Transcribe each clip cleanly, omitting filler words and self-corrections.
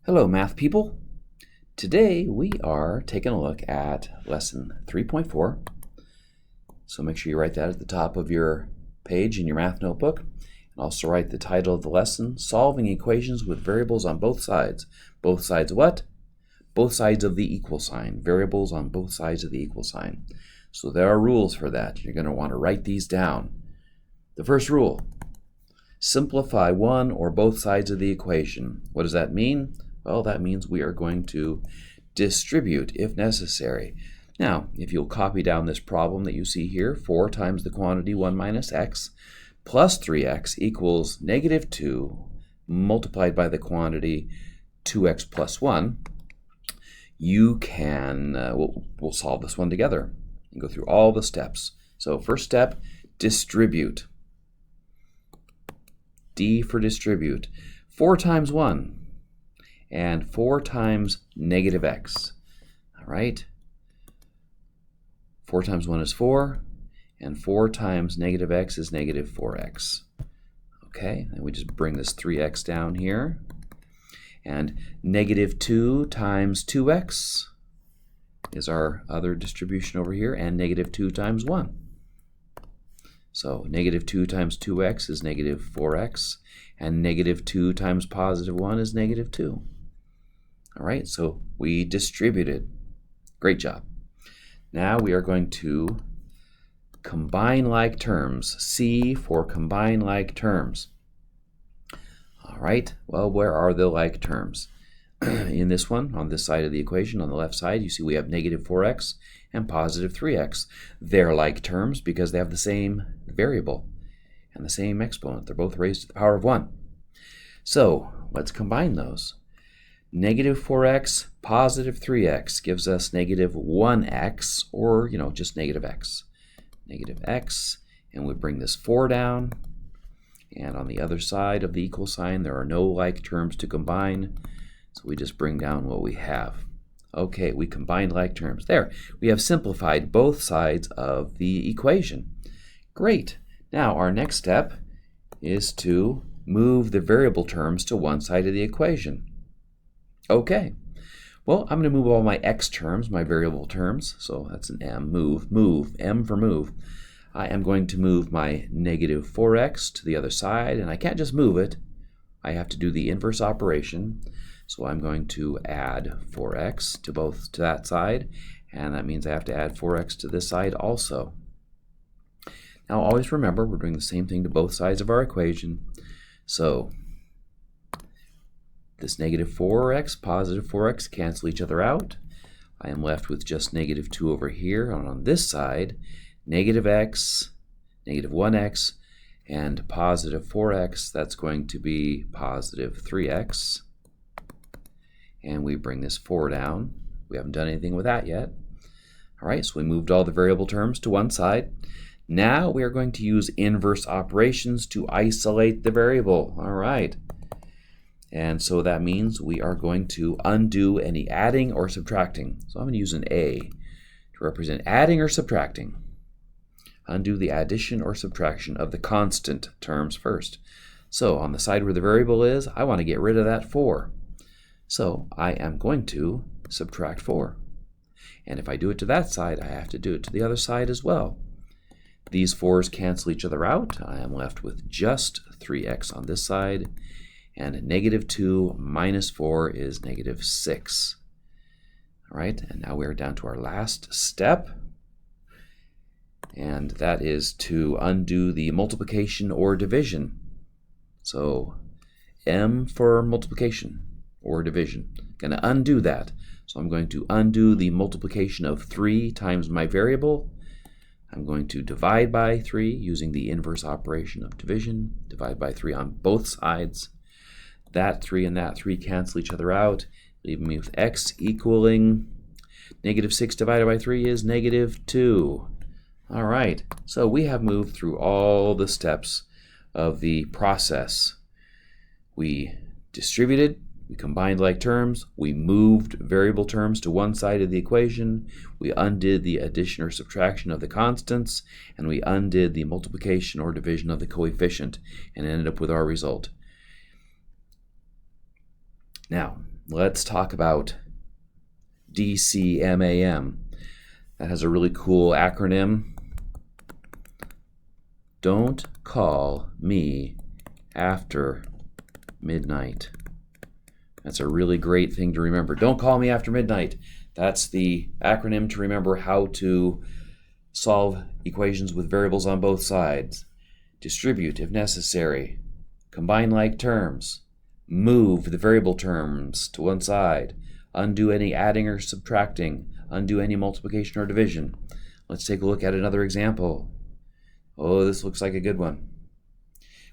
Hello, math people. Today we are taking a look at lesson 3.4. So make sure you write that at the top of your page in your math notebook. And also write the title of the lesson, Solving Equations with Variables on Both Sides. Both sides what? Both sides of the equal sign. Variables on both sides of the equal sign. So there are rules for that. You're going to want to write these down. The first rule, simplify one or both sides of the equation. What does that mean? Well, that means we are going to distribute if necessary. Now, if you'll copy down this problem that you see here, 4 times the quantity 1 minus x plus 3x equals negative 2 multiplied by the quantity 2x plus 1, you can, we'll solve this one together and go through all the steps. So first step, distribute. D for distribute. 4 times 1. And 4 times negative x. All right? 4 times 1 is 4, and 4 times negative x is negative 4x. Okay, and we just bring this 3x down here. And negative 2 times 2x is our other distribution over here, and negative 2 times 1. So negative 2 times 2x is negative 4x, and negative 2 times positive 1 is negative 2. All right, so we distributed. Great job. Now we are going to combine like terms. C for combine like terms. All right, well, where are the like terms? In this one, on this side of the equation, on the left side, you see we have negative 4x and positive 3x. They're like terms because they have the same variable and the same exponent. They're both raised to the power of 1. So let's combine those. Negative 4x, positive 3x gives us negative 1x, or, just negative x. Negative x, and we bring this 4 down. And on the other side of the equal sign, there are no like terms to combine, so we just bring down what we have. Okay, we combined like terms. There, we have simplified both sides of the equation. Great. Now, our next step is to move the variable terms to one side of the equation. Okay, well, I'm going to move all my x terms, my variable terms, so that's an m, move, m for move. I am going to move my negative 4x to the other side, and I can't just move it. I have to do the inverse operation, so I'm going to add 4x to that side, and that means I have to add 4x to this side also. Now, always remember, we're doing the same thing to both sides of our equation, so this negative 4x, positive 4x cancel each other out. I am left with just negative 2 over here. And on this side, negative x, negative 1x, and positive 4x, that's going to be positive 3x. And we bring this 4 down. We haven't done anything with that yet. All right, so we moved all the variable terms to one side. Now we are going to use inverse operations to isolate the variable. All right. And so that means we are going to undo any adding or subtracting. So I'm going to use an A to represent adding or subtracting. Undo the addition or subtraction of the constant terms first. So on the side where the variable is, I want to get rid of that 4. So I am going to subtract 4. And if I do it to that side, I have to do it to the other side as well. These 4's cancel each other out. I am left with just 3x on this side. And negative 2 minus 4 is negative 6. All right, and now we're down to our last step. And that is to undo the multiplication or division. So m for multiplication or division. Going to undo that. So I'm going to undo the multiplication of 3 times my variable. I'm going to divide by 3 using the inverse operation of division. Divide by 3 on both sides. That 3 and that 3 cancel each other out, leaving me with x equaling negative 6 divided by 3 is negative 2. All right, so we have moved through all the steps of the process. We distributed, we combined like terms, we moved variable terms to one side of the equation, we undid the addition or subtraction of the constants, and we undid the multiplication or division of the coefficient, and ended up with our result. Now, let's talk about DCMAM. That has a really cool acronym. Don't call me after midnight. That's a really great thing to remember. Don't call me after midnight. That's the acronym to remember how to solve equations with variables on both sides. Distribute if necessary. Combine like terms. Move the variable terms to one side. Undo any adding or subtracting. Undo any multiplication or division. Let's take a look at another example. Oh, this looks like a good one.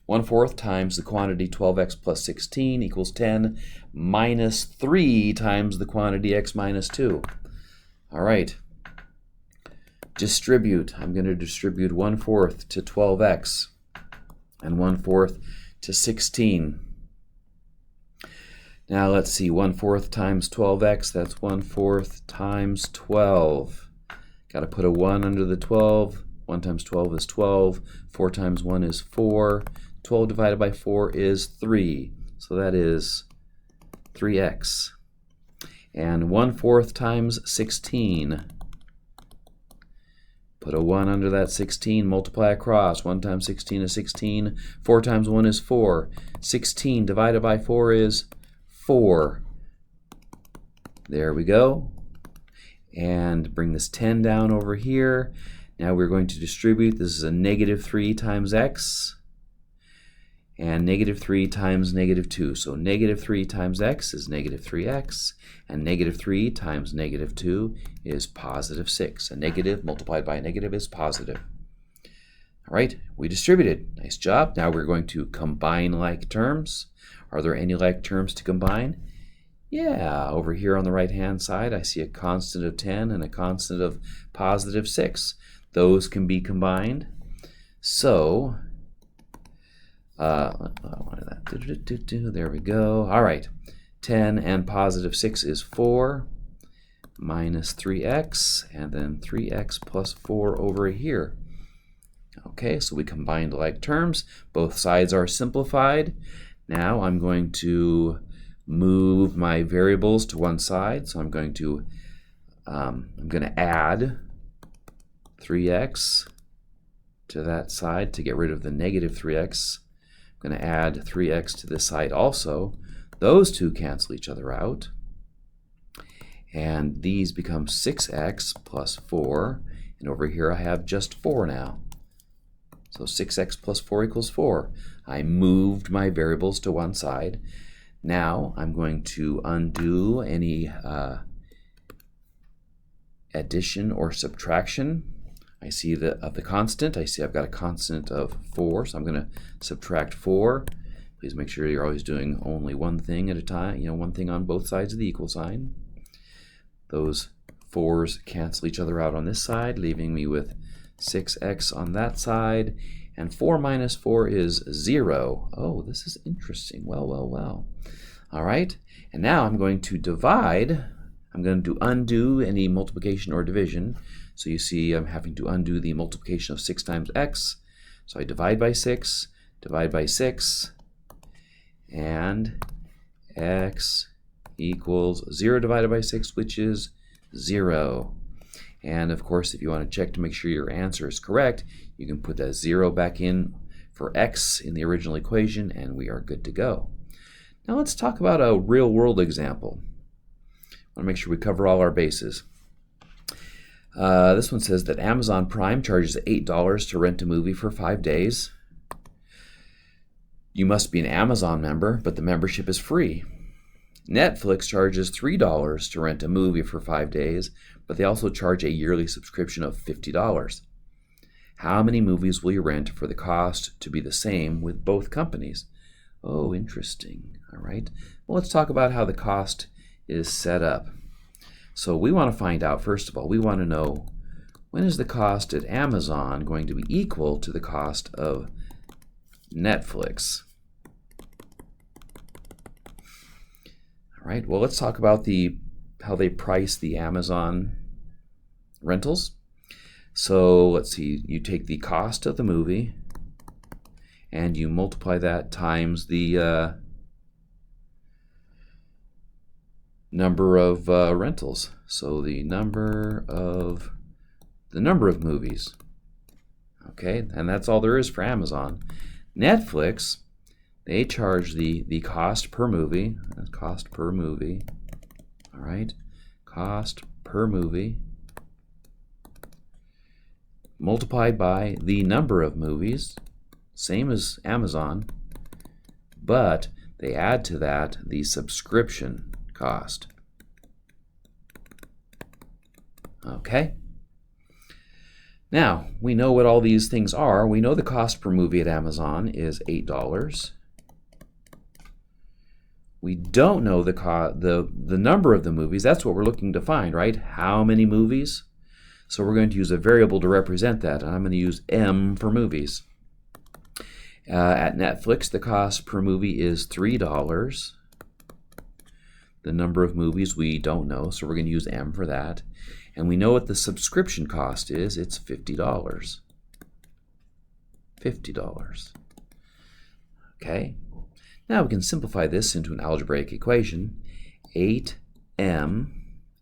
1/4 times the quantity 12x plus 16 equals 10 minus 3 times the quantity x minus 2. All right. Distribute. I'm going to distribute 1/4 to 12x and 1/4 to 16. Now let's see, 1/4 times 12x, that's 1/4 times 12. Got to put a 1 under the 12. 1 times 12 is 12. 4 times 1 is 4. 12 divided by 4 is 3. So that is 3x. And 1/4 times 16. Put a 1 under that 16, multiply across. 1 times 16 is 16. 4 times 1 is 4. 16 divided by 4 is 4. There we go. And bring this 10 down over here. Now we're going to distribute. This is a -3 times x. And -3 times -2. So -3 times x is -3x. And -3 times -2 is +6. A negative multiplied by a negative is positive. All right, we distributed. Nice job. Now we're going to combine like terms. Are there any like terms to combine? Yeah, over here on the right-hand side, I see a constant of 10 and a constant of +6. Those can be combined. So, there we go. All right, 10 and +6 is 4 minus 3x, and then 3x plus 4 over here. Okay, so we combined like terms. Both sides are simplified. Now I'm going to move my variables to one side. So I'm going to add 3x to that side to get rid of the -3x. I'm going to add 3x to this side also. Those two cancel each other out. And these become 6x plus 4. And over here I have just 4 now. So 6x plus 4 equals 4. I moved my variables to one side. Now I'm going to undo any addition or subtraction. I see of the constant. I see I've got a constant of 4, so I'm going to subtract 4. Please make sure you're always doing only one thing at a time, one thing on both sides of the equal sign. Those 4's cancel each other out on this side, leaving me with 6x on that side, and 4 minus 4 is 0. Oh, this is interesting. Well. All right, and now I'm going to divide. I'm going to undo any multiplication or division. So you see I'm having to undo the multiplication of 6 times x. So I divide by 6, divide by 6, and x equals 0 divided by 6, which is 0. And of course, if you want to check to make sure your answer is correct, you can put that 0 back in for x in the original equation, and we are good to go. Now let's talk about a real-world example. I want to make sure we cover all our bases. This one says that Amazon Prime charges $8 to rent a movie for 5 days. You must be an Amazon member, but the membership is free. Netflix charges $3 to rent a movie for 5 days, but they also charge a yearly subscription of $50. How many movies will you rent for the cost to be the same with both companies? Oh, interesting. All right. Well, let's talk about how the cost is set up. So we want to find out, first of all, we want to know, when is the cost at Amazon going to be equal to the cost of Netflix? All right, well, let's talk about how they price the Amazon rentals. So let's see, you take the cost of the movie and you multiply that times the number of rentals. So the number of movies. Okay, and that's all there is for Amazon. Netflix, they charge the cost per movie. That's cost per movie. All right, cost per movie multiplied by the number of movies, same as Amazon, but they add to that the subscription cost. Okay. Now, we know what all these things are. We know the cost per movie at Amazon is $8. We don't know the number of the movies. That's what we're looking to find, right? How many movies? So we're going to use a variable to represent that. I'm going to use M for movies. At Netflix, the cost per movie is $3. The number of movies we don't know, so we're going to use M for that. And we know what the subscription cost is. It's $50. $50. Okay. Now we can simplify this into an algebraic equation. 8M,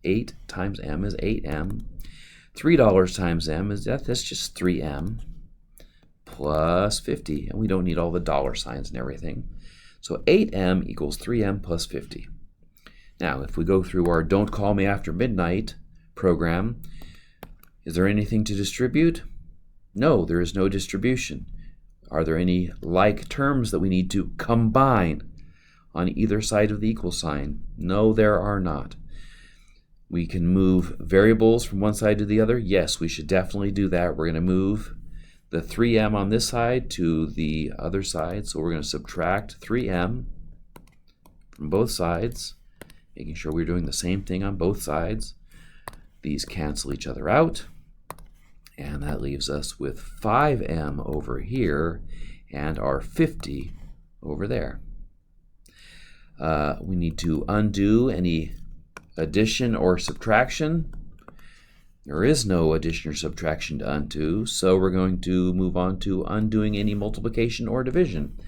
8 times M is 8M. $3 times M is that's just 3M plus 50, and we don't need all the dollar signs and everything. So 8M equals 3M plus 50. Now, if we go through our Don't Call Me After Midnight program, is there anything to distribute? No, there is no distribution. Are there any like terms that we need to combine on either side of the equal sign? No, there are not. We can move variables from one side to the other. Yes, we should definitely do that. We're going to move the 3M on this side to the other side. So we're going to subtract 3M from both sides, making sure we're doing the same thing on both sides. These cancel each other out. And that leaves us with 5M over here and our 50 over there. We need to undo any addition or subtraction. There is no addition or subtraction to undo, so we're going to move on to undoing any multiplication or division.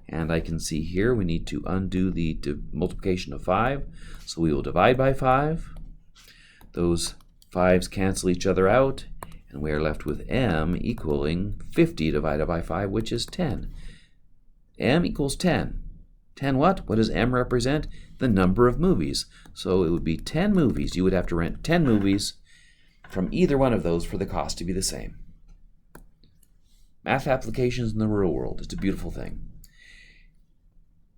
And I can see here we need to undo the multiplication of 5, so we will divide by 5. Those 5's cancel each other out, and we are left with M equaling 50 divided by 5, which is 10. M equals 10. 10 what? What does M represent? The number of movies. So it would be 10 movies. You would have to rent 10 movies from either one of those for the cost to be the same. Math applications in the real world. It's a beautiful thing.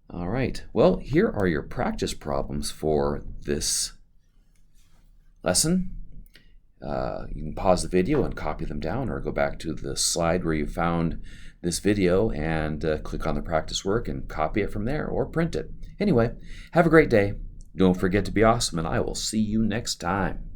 All right. Well, here are your practice problems for this lesson. You can pause the video and copy them down, or go back to the slide where you found this video and click on the practice work and copy it from there, or print it. Anyway, have a great day. Don't forget to be awesome, and I will see you next time.